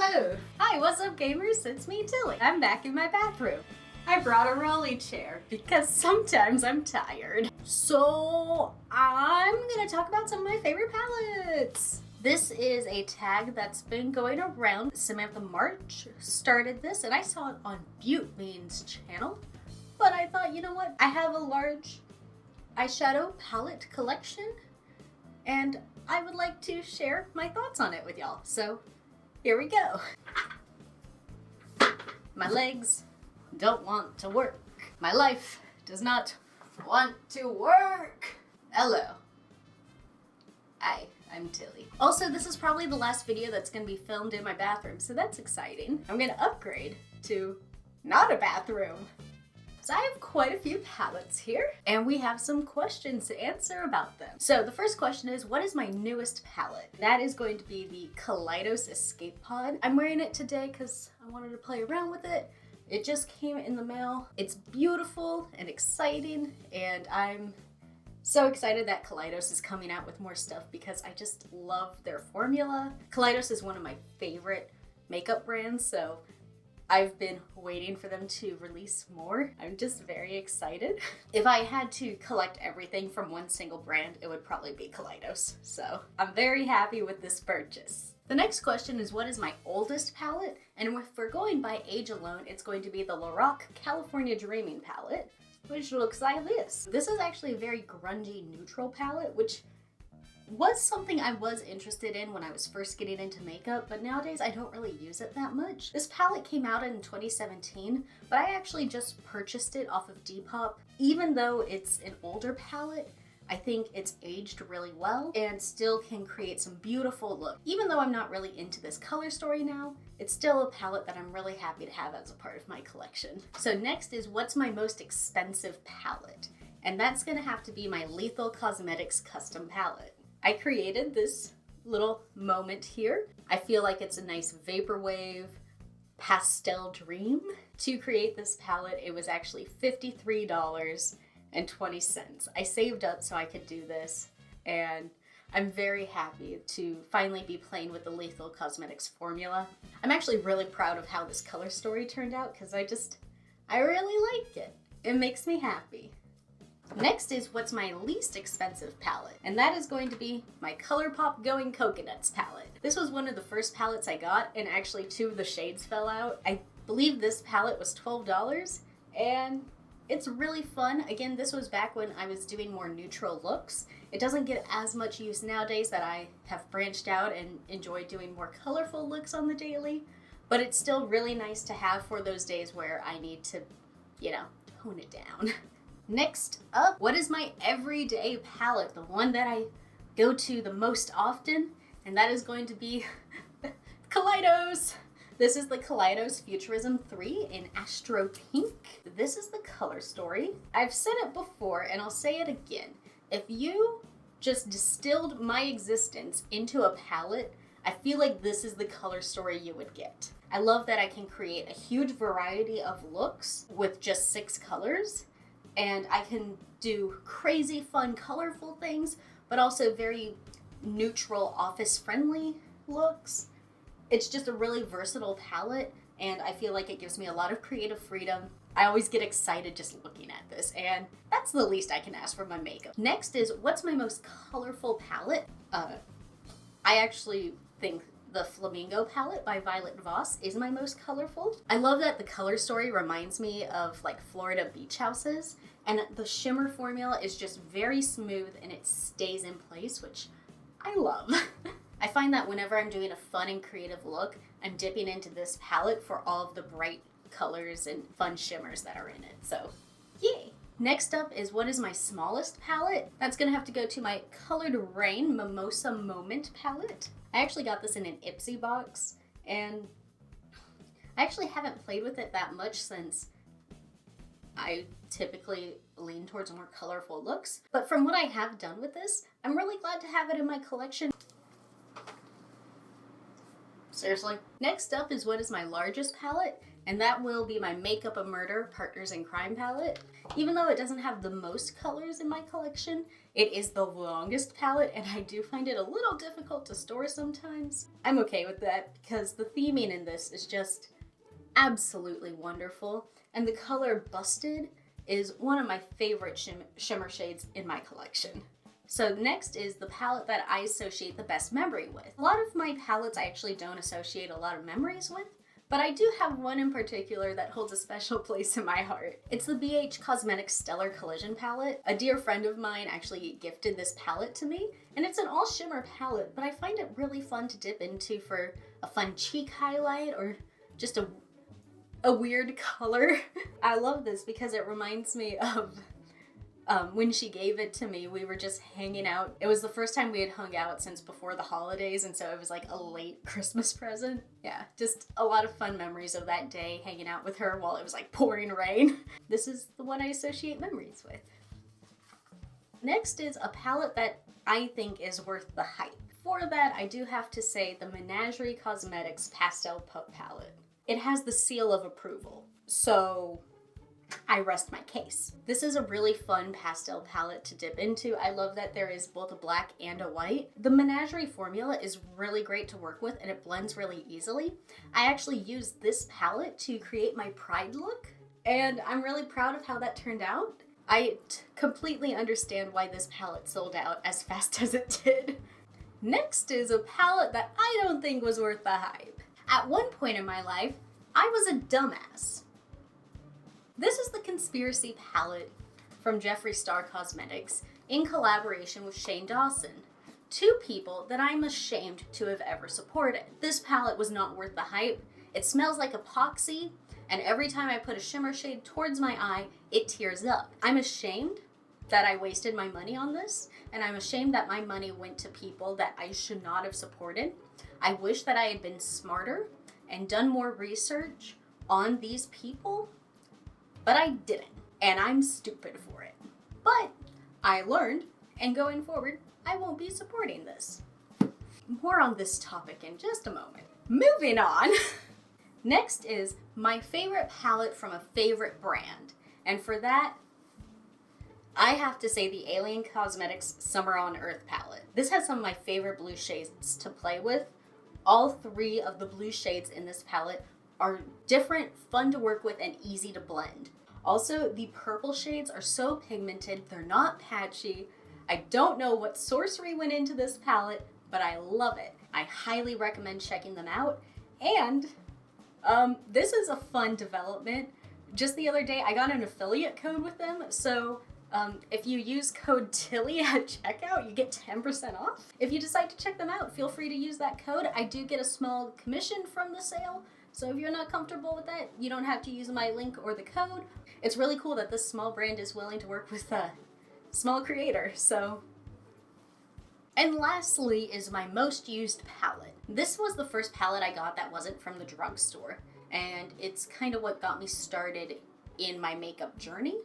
Hello! Hi, what's up gamers? It's me, Tilley. I'm back in my bathroom. I brought a rolly chair because sometimes I'm tired. So I'm gonna talk about some of my favorite palettes. This is a tag that's been going around. Samantha March started this and I saw it on Butte Bean's channel. But I thought, you know what? I have a large eyeshadow palette collection and I would like to share my thoughts on it with y'all. So here we go. My legs don't want to work. My life does not want to work. Hello. Hi, I'm Tilley. Also, this is probably the last video that's gonna be filmed in my bathroom, so that's exciting. I'm gonna upgrade to not a bathroom. So I have quite a few palettes here, and we have some questions to answer about them. So the first question is, what is my newest palette? That is going to be the Kaleidos Escape Pod. I'm wearing it today because I wanted to play around with it. It just came in the mail. It's beautiful and exciting, and I'm so excited that Kaleidos is coming out with more stuff because I just love their formula. Kaleidos is one of my favorite makeup brands, so I've been waiting for them to release more. I'm just very excited. If I had to collect everything from one single brand, it would probably be Kaleidos. So I'm very happy with this purchase. The next question is, what is my oldest palette? And if we're going by age alone, it's going to be the LORAC California Dreaming palette, which looks like this. This is actually a very grungy neutral palette, which was something I was interested in when I was first getting into makeup, but nowadays I don't really use it that much. This palette came out in 2017, but I actually just purchased it off of Depop. Even though it's an older palette, I think it's aged really well and still can create some beautiful look. Even though I'm not really into this color story now, it's still a palette that I'm really happy to have as a part of my collection. So next is, what's my most expensive palette? And that's gonna have to be my Lethal Cosmetics custom palette. I created this little moment here. I feel like it's a nice vaporwave pastel dream. To create this palette, it was actually $53.20. I saved up so I could do this, and I'm very happy to finally be playing with the Lethal Cosmetics formula. I'm actually really proud of how this color story turned out because I really like it. It makes me happy. Next is, what's my least expensive palette? And that is going to be my ColourPop Going Coconuts palette. This was one of the first palettes I got, and actually two of the shades fell out. I believe this palette was $12, and it's really fun. Again, this was back when I was doing more neutral looks. It doesn't get as much use nowadays that I have branched out and enjoy doing more colorful looks on the daily, but it's still really nice to have for those days where I need to, you know, tone it down. Next up, what is my everyday palette? The one that I go to the most often, and that is going to be Kaleidos. This is the Kaleidos Futurism 3 in Astro Pink. This is the color story. I've said it before and I'll say it again. If you just distilled my existence into a palette, I feel like this is the color story you would get. I love that I can create a huge variety of looks with just 6 colors. And I can do crazy, fun, colorful things, but also very neutral, office-friendly looks. It's just a really versatile palette, and I feel like it gives me a lot of creative freedom. I always get excited just looking at this, and that's the least I can ask for my makeup. Next is, what's my most colorful palette? I actually think the Flamingo palette by Violet Voss is my most colorful. I love that the color story reminds me of like Florida beach houses, and the shimmer formula is just very smooth and it stays in place, which I love. I find that whenever I'm doing a fun and creative look, I'm dipping into this palette for all of the bright colors and fun shimmers that are in it, so yay! Next up is, what is my smallest palette? That's gonna have to go to my Colored Rain Mimosa Moment palette. I actually got this in an Ipsy box, and I actually haven't played with it that much since I typically lean towards more colorful looks. But from what I have done with this, I'm really glad to have it in my collection. Seriously. Next up is what is my largest palette, and that will be my Makeup a Murder Partners in Crime palette. Even though it doesn't have the most colors in my collection, it is the longest palette, and I do find it a little difficult to store sometimes. I'm okay with that because the theming in this is just absolutely wonderful, and the color Busted is one of my favorite shimmer shades in my collection. So next is the palette that I associate the best memory with. A lot of my palettes I actually don't associate a lot of memories with, but I do have one in particular that holds a special place in my heart. It's the BH Cosmetics Stellar Collision palette. A dear friend of mine actually gifted this palette to me, and it's an all shimmer palette, but I find it really fun to dip into for a fun cheek highlight or just a weird color. I love this because it reminds me of when she gave it to me. We were just hanging out. It was the first time we had hung out since before the holidays, and so it was like a late Christmas present. Yeah, just a lot of fun memories of that day hanging out with her while it was like pouring rain. This is the one I associate memories with. Next is a palette that I think is worth the hype. For that, I do have to say the Menagerie Cosmetics Pastel Pup palette. It has the seal of approval, so I rest my case. This is a really fun pastel palette to dip into. I love that there is both a black and a white. The Menagerie formula is really great to work with and it blends really easily. I actually used this palette to create my Pride look, and I'm really proud of how that turned out. I completely understand why this palette sold out as fast as it did. Next is a palette that I don't think was worth the hype. At one point in my life, I was a dumbass. This is the Conspiracy palette from Jeffree Star Cosmetics in collaboration with Shane Dawson, two people that I'm ashamed to have ever supported. This palette was not worth the hype. It smells like epoxy, and every time I put a shimmer shade towards my eye, it tears up. I'm ashamed that I wasted my money on this, and I'm ashamed that my money went to people that I should not have supported. I wish that I had been smarter and done more research on these people, but I didn't, and I'm stupid for it. But I learned, and going forward, I won't be supporting this. More on this topic in just a moment. Moving on. Next is my favorite palette from a favorite brand, and for that, I have to say the Alien Cosmetics Summer on Earth palette. This has some of my favorite blue shades to play with. All three of the blue shades in this palette are different, fun to work with, and easy to blend. Also, the purple shades are so pigmented, they're not patchy. I don't know what sorcery went into this palette, but I love it. I highly recommend checking them out. And this is a fun development. Just the other day, I got an affiliate code with them, so if you use code Tilley at checkout, you get 10% off. If you decide to check them out, feel free to use that code. I do get a small commission from the sale, so if you're not comfortable with that, you don't have to use my link or the code. It's really cool that this small brand is willing to work with a small creator, so. And lastly is my most used palette. This was the first palette I got that wasn't from the drugstore, and it's kind of what got me started in my makeup journey.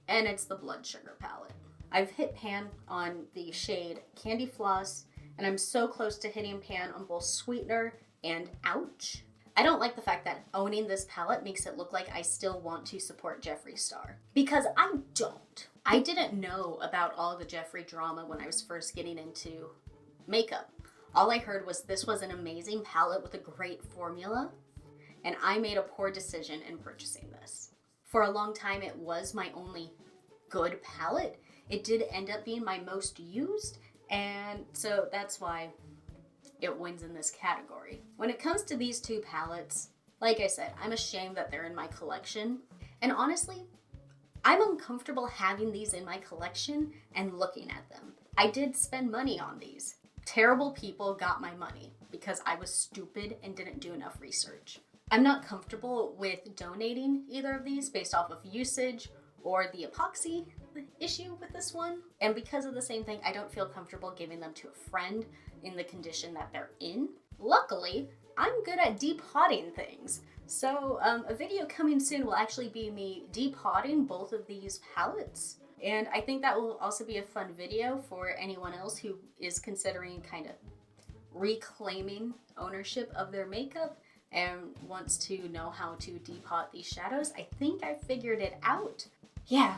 And it's the Blood Sugar palette. I've hit pan on the shade Candy Floss, and I'm so close to hitting pan on both Sweetener and Ouch. I don't like the fact that owning this palette makes it look like I still want to support Jeffree Star, because I don't. I didn't know about all the Jeffree drama when I was first getting into makeup. All I heard was this was an amazing palette with a great formula, and I made a poor decision in purchasing this. For a long time, it was my only good palette. It did end up being my most used, and so that's why it wins in this category. When it comes to these two palettes, like I said, I'm ashamed that they're in my collection, and honestly, I'm uncomfortable having these in my collection and looking at them. I did spend money on these. Terrible people got my money because I was stupid and didn't do enough research. I'm not comfortable with donating either of these based off of usage or the epoxy issue with this one. And because of the same thing, I don't feel comfortable giving them to a friend in the condition that they're in. Luckily, I'm good at depotting things. So a video coming soon will actually be me depotting both of these palettes. And I think that will also be a fun video for anyone else who is considering kind of reclaiming ownership of their makeup and wants to know how to depot these shadows. I think I figured it out. Yeah,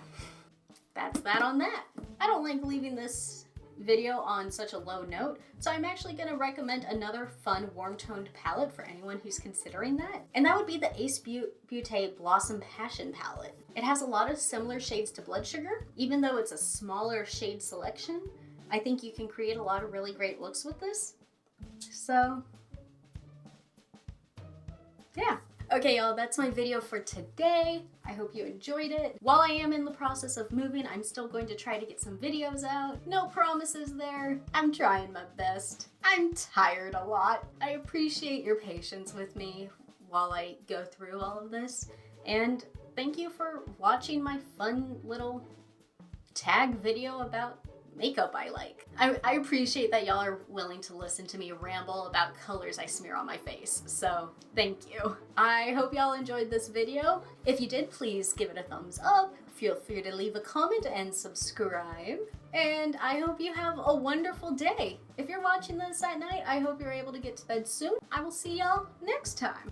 that's that on that. I don't like leaving this video on such a low note, so I'm actually going to recommend another fun warm-toned palette for anyone who's considering that, and that would be the Ace Beauty Blossom Passion palette. It has a lot of similar shades to Blood Sugar. Even though it's a smaller shade selection, I think you can create a lot of really great looks with this. So yeah. Okay, y'all, that's my video for today. I hope you enjoyed it. While I am in the process of moving, I'm still going to try to get some videos out. No promises there. I'm trying my best. I'm tired a lot. I appreciate your patience with me while I go through all of this. And thank you for watching my fun little tag video about makeup I like. I appreciate that y'all are willing to listen to me ramble about colors I smear on my face, so thank you. I hope y'all enjoyed this video. If you did, please give it a thumbs up. Feel free to leave a comment and subscribe. And I hope you have a wonderful day. If you're watching this at night, I hope you're able to get to bed soon. I will see y'all next time.